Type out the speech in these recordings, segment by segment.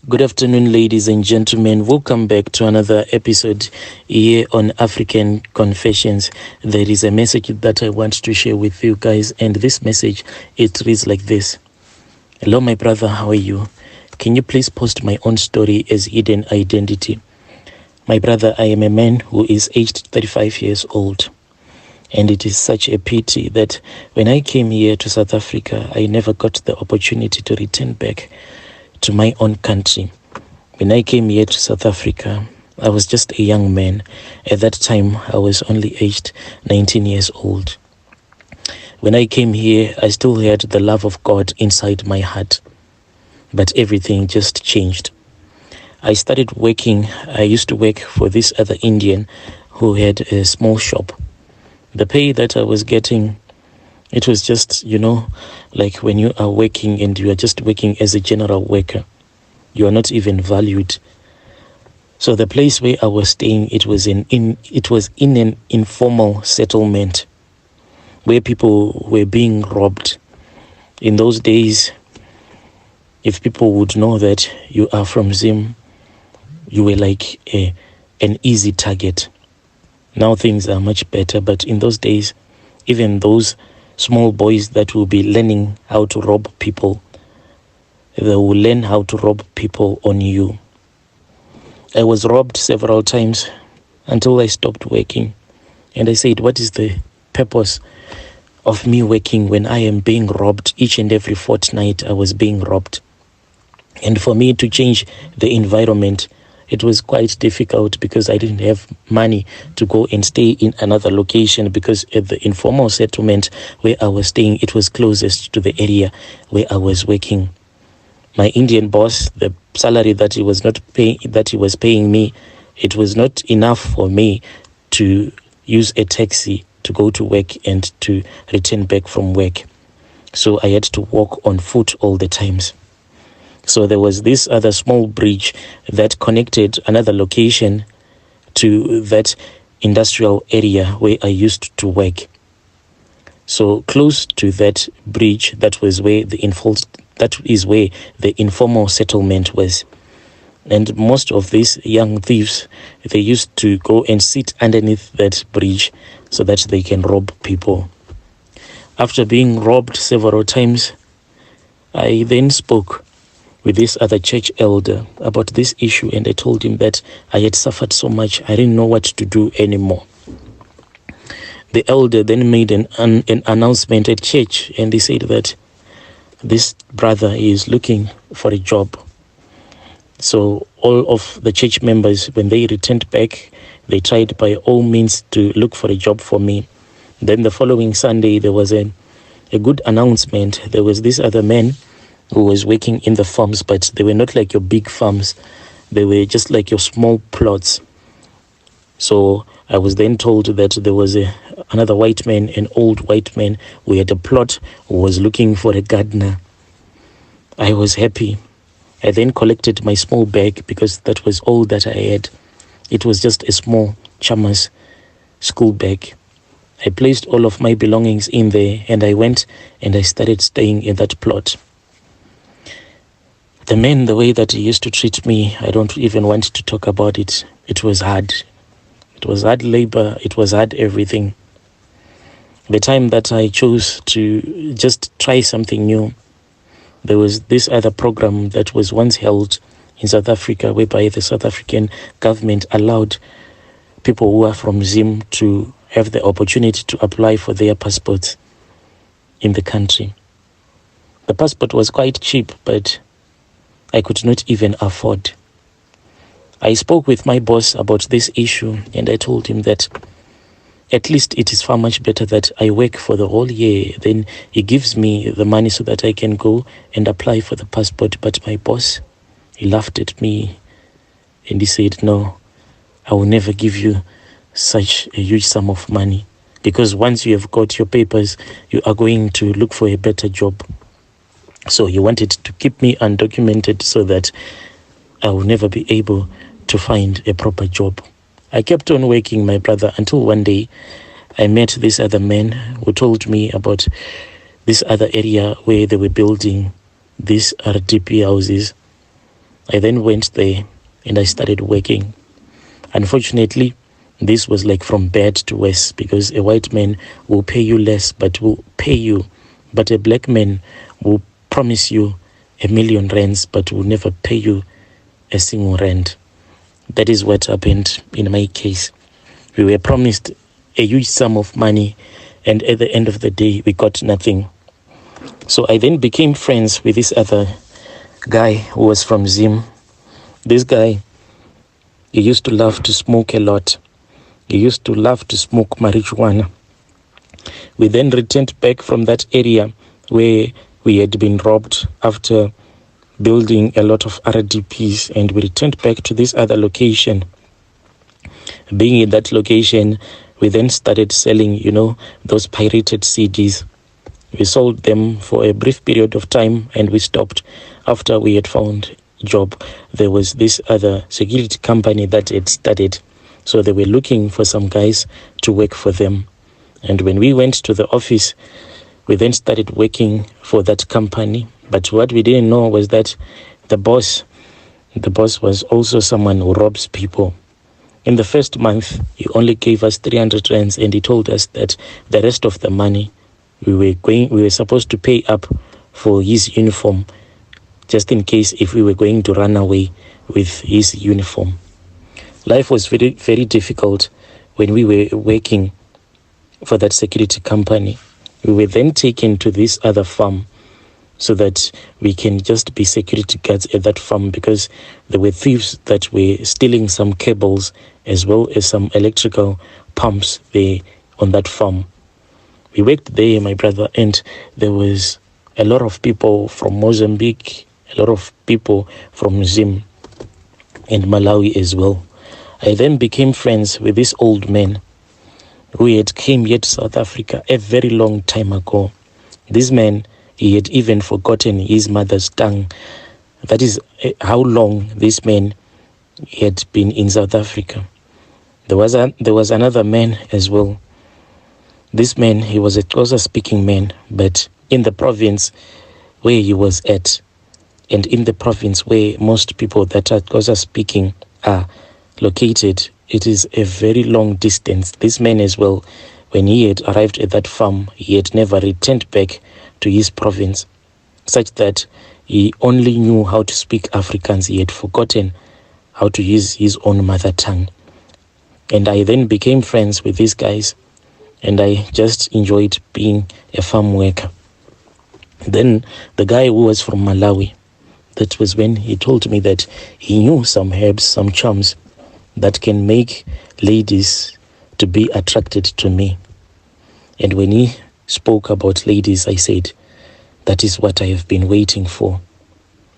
Good afternoon, ladies and gentlemen. Welcome back to another episode here on African Confessions. There is a message that I want to share with you guys, and this message, it reads like this. Hello, my brother, how are you? Can you please post my own story as hidden identity? My brother, I am a man who is aged 35 years old. And it is such a pity that when I came here to South Africa, I never got the opportunity to return back to my own country. When I came here to South Africa, I was just a young man. At that time, I was only aged 19 years old. When I came here, I still had the love of God inside my heart. But everything just changed. I started working. I used to work for this other Indian who had a small shop. The pay that I was getting, it was just, like when you are working and you are just working as a general worker, you are not even valued. So the place where I was staying, it was in an informal settlement where people were being robbed. In those days, if people would know that you are from Zim, you were like an easy target. Now things are much better, but in those days, even those small boys that will be learning how to rob people, they will learn how to rob people on you. I was robbed several times until I stopped working. And I said, what is the purpose of me working when I am being robbed? Each and every fortnight I was being robbed. And for me to change the environment, it was quite difficult because I didn't have money to go and stay in another location, because at the informal settlement where I was staying, it was closest to the area where I was working. My Indian boss, the salary that he was paying me, it was not enough for me to use a taxi to go to work and to return back from work. So I had to walk on foot all the times. So there was this other small bridge that connected another location to that industrial area where I used to work. So close to that bridge, that is where the informal settlement was. And most of these young thieves, they used to go and sit underneath that bridge so that they can rob people. After being robbed several times, I then spoke with this other church elder about this issue, and I told him that I had suffered so much, I didn't know what to do anymore. The elder then made an announcement at church, and he said that this brother is looking for a job. So all of the church members, when they returned back, they tried by all means to look for a job for me. Then the following Sunday, there was a good announcement. There was this other man who was working in the farms, but they were not like your big farms. They were just like your small plots. So I was then told that there was another white man, an old white man, who had a plot, who was looking for a gardener. I was happy. I then collected my small bag because that was all that I had. It was just a small Chalmers school bag. I placed all of my belongings in there, and I went and I started staying in that plot. The man, the way that he used to treat me, I don't even want to talk about it. It was hard. It was hard labor. It was hard everything. The time that I chose to just try something new, there was this other program that was once held in South Africa, whereby the South African government allowed people who are from Zim to have the opportunity to apply for their passports in the country. The passport was quite cheap, but I could not even afford. I spoke with my boss about this issue, and I told him that at least it is far much better that I work for the whole year. Then he gives me the money so that I can go and apply for the passport. But my boss, he laughed at me and he said, no, I will never give you such a huge sum of money, because once you have got your papers, you are going to look for a better job. So he wanted to keep me undocumented so that I will never be able to find a proper job. I kept on working, my brother, until one day I met this other man who told me about this other area where they were building these RDP houses. I then went there and I started working. Unfortunately, this was like from bad to worse, because a white man will pay you less but will pay you, but a black man will promise you R1,000,000 but will never pay you a single rand. That is what happened in my case. We were promised a huge sum of money, and at the end of the day, we got nothing. So I then became friends with this other guy who was from Zim. This guy, he used to love to smoke a lot. He used to love to smoke marijuana. We then returned back from that area where we had been robbed after building a lot of RDPs, and we returned back to this other location. Being in that location, we then started selling, those pirated CDs. We sold them for a brief period of time and we stopped after we had found a job. There was this other security company that had started, so they were looking for some guys to work for them. And when we went to the office, we then started working for that company. But what we didn't know was that the boss was also someone who robs people. In the first month, he only gave us 300 rands, and he told us that the rest of the money we were supposed to pay up for his uniform, just in case if we were going to run away with his uniform. Life was very, very difficult when we were working for that security company. We were then taken to this other farm so that we can just be security guards at that farm, because there were thieves that were stealing some cables as well as some electrical pumps there on that farm. We worked there, my brother, and there was a lot of people from Mozambique, a lot of people from Zim and Malawi as well. I then became friends with this old man who had came here to South Africa a very long time ago. This man, he had even forgotten his mother's tongue. That is how long this man had been in South Africa. There was another man as well. This man, he was a Xhosa speaking man, but in the province where he was at, and in the province where most people that are Xhosa speaking are located, it is a very long distance. This man as well, when he had arrived at that farm, he had never returned back to his province, such that he only knew how to speak Afrikaans. He had forgotten how to use his own mother tongue. And I then became friends with these guys, and I just enjoyed being a farm worker. Then the guy who was from Malawi, that was when he told me that he knew some herbs, some charms that can make ladies to be attracted to me. And when he spoke about ladies, I said, that is what I have been waiting for,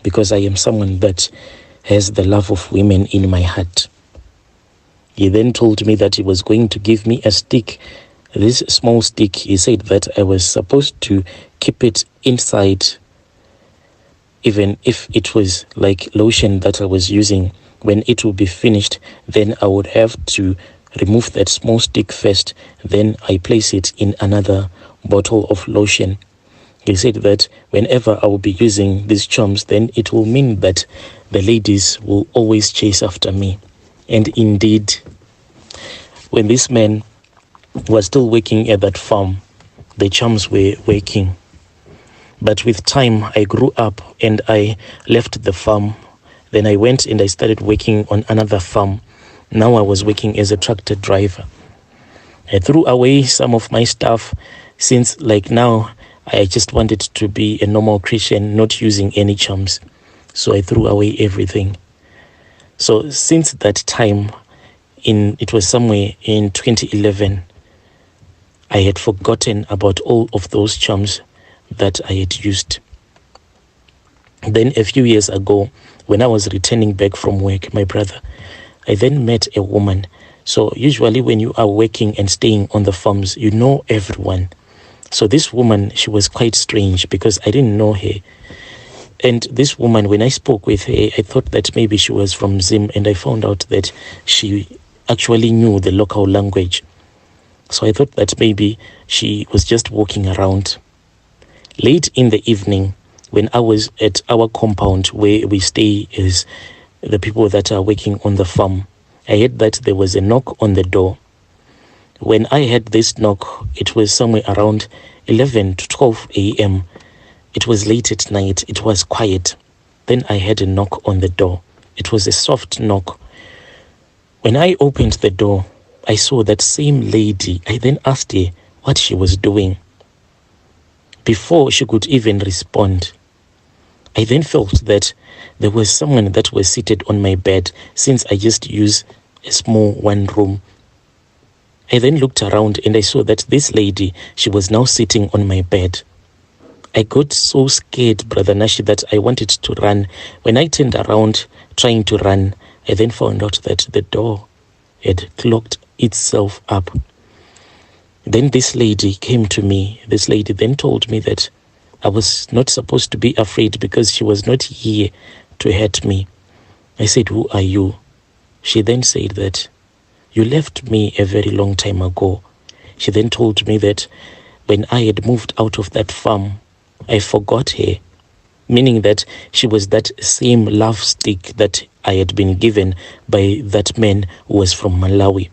because I am someone that has the love of women in my heart. He then told me that he was going to give me a stick. This small stick, he said that I was supposed to keep it inside, even if it was like lotion that I was using. When it will be finished, then I would have to remove that small stick first, then I place it in another bottle of lotion. He said that whenever I will be using these charms, then it will mean that the ladies will always chase after me. And indeed, when this man was still working at that farm, the charms were working. But with time, I grew up and I left the farm. Then I went and I started working on another farm. Now I was working as a tractor driver. I threw away some of my stuff, since like now I just wanted to be a normal Christian, not using any charms. So I threw away everything. So since that time, it was somewhere in 2011, I had forgotten about all of those charms that I had used. Then a few years ago, when I was returning back from work, my brother, I then met a woman. So usually when you are working and staying on the farms, you know everyone. So this woman, she was quite strange because I didn't know her. And this woman, when I spoke with her, I thought that maybe she was from Zim, and I found out that she actually knew the local language. So I thought that maybe she was just walking around. Late in the evening, when I was at our compound where we stay as the people that are working on the farm. I heard that there was a knock on the door. When I heard this knock, it was somewhere around 11 to 12 a.m. It was late at night. It was quiet. Then I heard a knock on the door. It was a soft knock. When I opened the door, I saw that same lady. I then asked her what she was doing. Before she could even respond, I then felt that there was someone that was seated on my bed, since I just use a small one room. I then looked around and I saw that this lady, she was now sitting on my bed. I got so scared, Brother Nashi, that I wanted to run. When I turned around trying to run, I then found out that the door had clogged itself up. Then this lady came to me. This lady then told me that I was not supposed to be afraid because she was not here to hurt me. I said, "Who are you?" She then said that, "You left me a very long time ago." She then told me that when I had moved out of that farm, I forgot her, meaning that she was that same love stick that I had been given by that man who was from Malawi.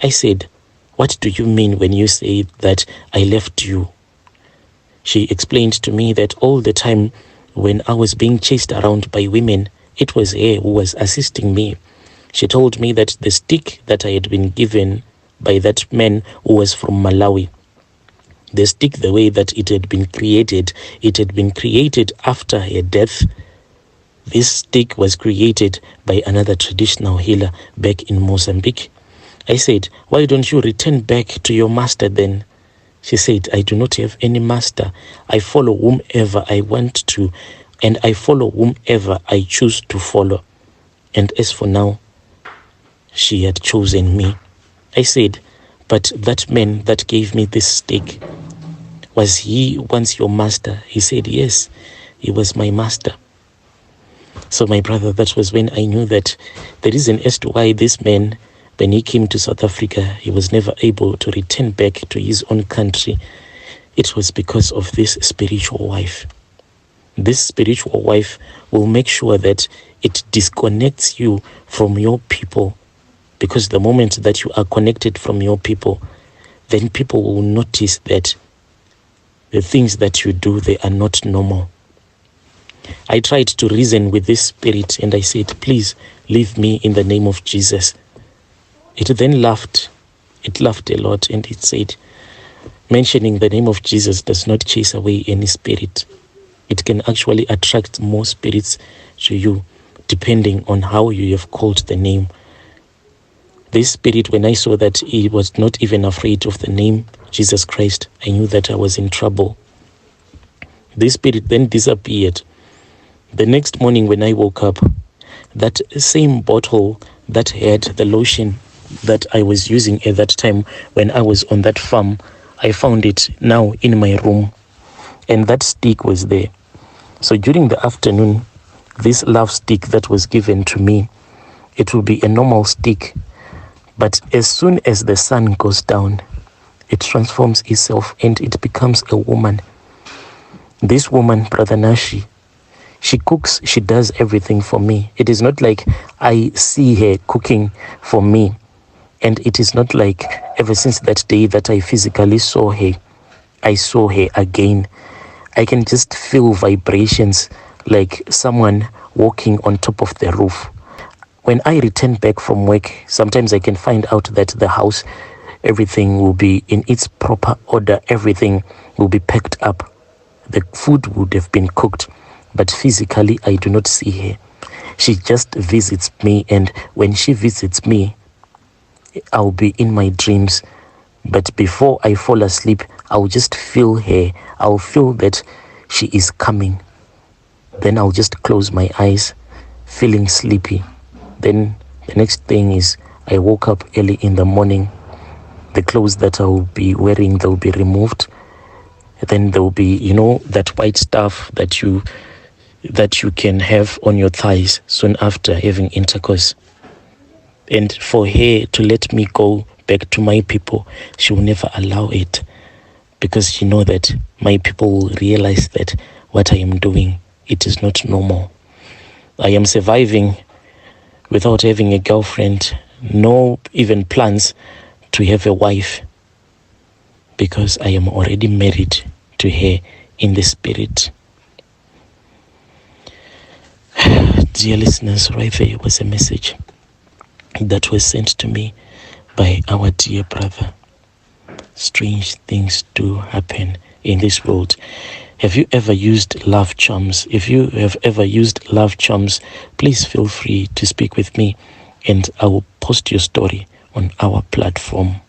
I said, "What do you mean when you say that I left you?" She explained to me that all the time when I was being chased around by women, it was her who was assisting me. She told me that the stick that I had been given by that man who was from Malawi, the stick, the way that it had been created after her death. This stick was created by another traditional healer back in Mozambique. I said, "Why don't you return back to your master then?" She said, "I do not have any master. I follow whomever I want to, and I follow whomever I choose to follow. And as for now, she had chosen me." I said, "But that man that gave me this stick, was he once your master?" He said, "Yes, he was my master." So my brother, that was when I knew that the reason as to why this man, when he came to South Africa, he was never able to return back to his own country. It was because of this spiritual wife. This spiritual wife will make sure that it disconnects you from your people, because the moment that you are connected from your people, then people will notice that the things that you do, they are not normal. I tried to reason with this spirit and I said, "Please leave me in the name of Jesus." It then laughed. It laughed a lot and it said, "Mentioning the name of Jesus does not chase away any spirit. It can actually attract more spirits to you, depending on how you have called the name." This spirit, when I saw that he was not even afraid of the name Jesus Christ, I knew that I was in trouble. This spirit then disappeared. The next morning when I woke up, that same bottle that had the lotion that I was using at that time when I was on that farm, I found it now in my room, and that stick was there. So during the afternoon, this love stick that was given to me, it will be a normal stick, but as soon as the sun goes down, it transforms itself and it becomes a woman. This woman, Brother Nashi, she cooks, she does everything for me. It is not like I see her cooking for me. And it is not like ever since that day that I physically saw her, I saw her again. I can just feel vibrations like someone walking on top of the roof. When I return back from work, sometimes I can find out that the house, everything will be in its proper order. Everything will be packed up. The food would have been cooked. But physically, I do not see her. She just visits me, and when she visits me, I'll be in my dreams. But before I fall asleep, I'll just feel her. I'll feel that she is coming. Then I'll just close my eyes, feeling sleepy. Then the next thing is I woke up early in the morning. The clothes that I will be wearing, they'll be removed. Then there will be, that white stuff that you can have on your thighs soon after having intercourse. And for her to let me go back to my people, she will never allow it, because she knows that my people will realize that what I am doing, it is not normal. I am surviving without having a girlfriend, no even plans to have a wife, because I am already married to her in the spirit. Dear listeners, right there was a message that was sent to me by our dear brother. Strange things do happen in this world. Have you ever used love charms? If you have ever used love charms, please feel free to speak with me, and I will post your story on our platform.